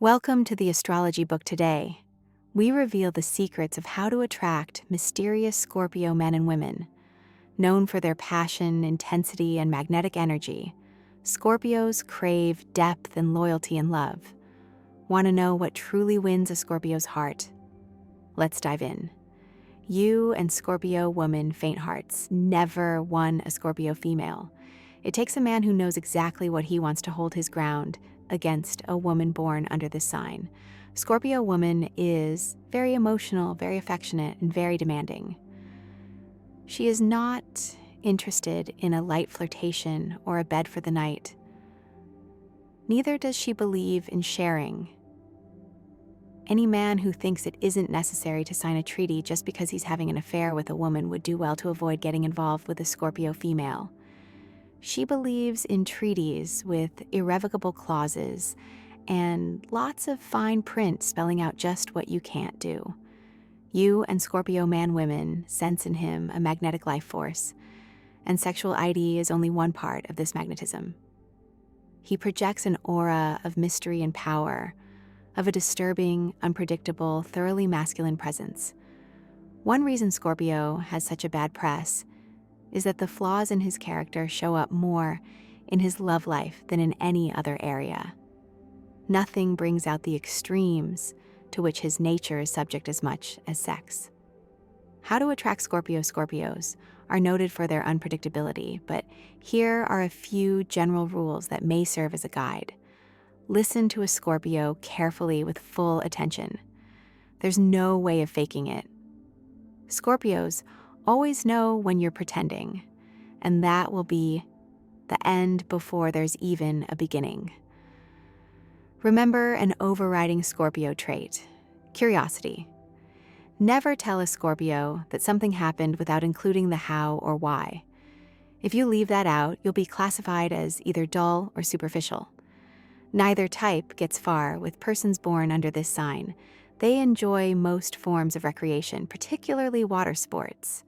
Welcome to the Astrology book today. We reveal the secrets of how to attract mysterious Scorpio men and women. Known for their passion, intensity, and magnetic energy, Scorpios crave depth and loyalty in love. Want to know what truly wins a Scorpio's heart? Let's dive in. You and Scorpio woman faint hearts never won a Scorpio female. It takes a man who knows exactly what he wants to hold his ground against a woman born under this sign. Scorpio woman is very emotional, very affectionate, and very demanding. She is not interested in a light flirtation or a bed for the night. Neither does she believe in sharing. Any man who thinks it isn't necessary to sign a treaty just because he's having an affair with a woman would do well to avoid getting involved with a Scorpio female. She believes in treaties with irrevocable clauses and lots of fine print spelling out just what you can't do. You and Scorpio man-women sense in him a magnetic life force, and sexual ID is only one part of this magnetism. He projects an aura of mystery and power, of a disturbing, unpredictable, thoroughly masculine presence. One reason Scorpio has such a bad press is that the flaws in his character show up more in his love life than in any other area. Nothing brings out the extremes to which his nature is subject as much as sex. How to attract Scorpios are noted for their unpredictability, but here are a few general rules that may serve as a guide. Listen to a Scorpio carefully with full attention. There's no way of faking it. Scorpios always know when you're pretending, and that will be the end before there's even a beginning. Remember an overriding Scorpio trait: curiosity. Never tell a Scorpio that something happened without including the how or why. If you leave that out, you'll be classified as either dull or superficial. Neither type gets far with persons born under this sign. They enjoy most forms of recreation, particularly water sports.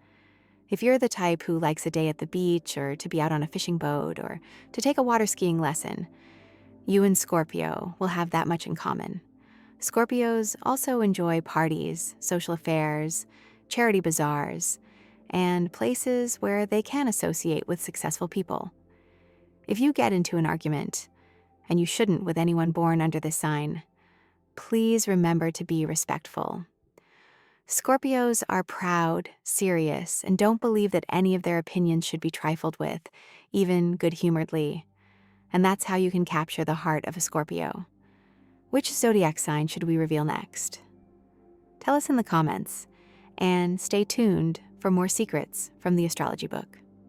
If you're the type who likes a day at the beach or to be out on a fishing boat or to take a water skiing lesson, you and Scorpio will have that much in common. Scorpios also enjoy parties, social affairs, charity bazaars, and places where they can associate with successful people. If you get into an argument, and you shouldn't with anyone born under this sign, please remember to be respectful. Scorpios are proud, serious, and don't believe that any of their opinions should be trifled with, even good-humoredly. And that's how you can capture the heart of a Scorpio. Which zodiac sign should we reveal next? Tell us in the comments, and stay tuned for more secrets from the Astrology book.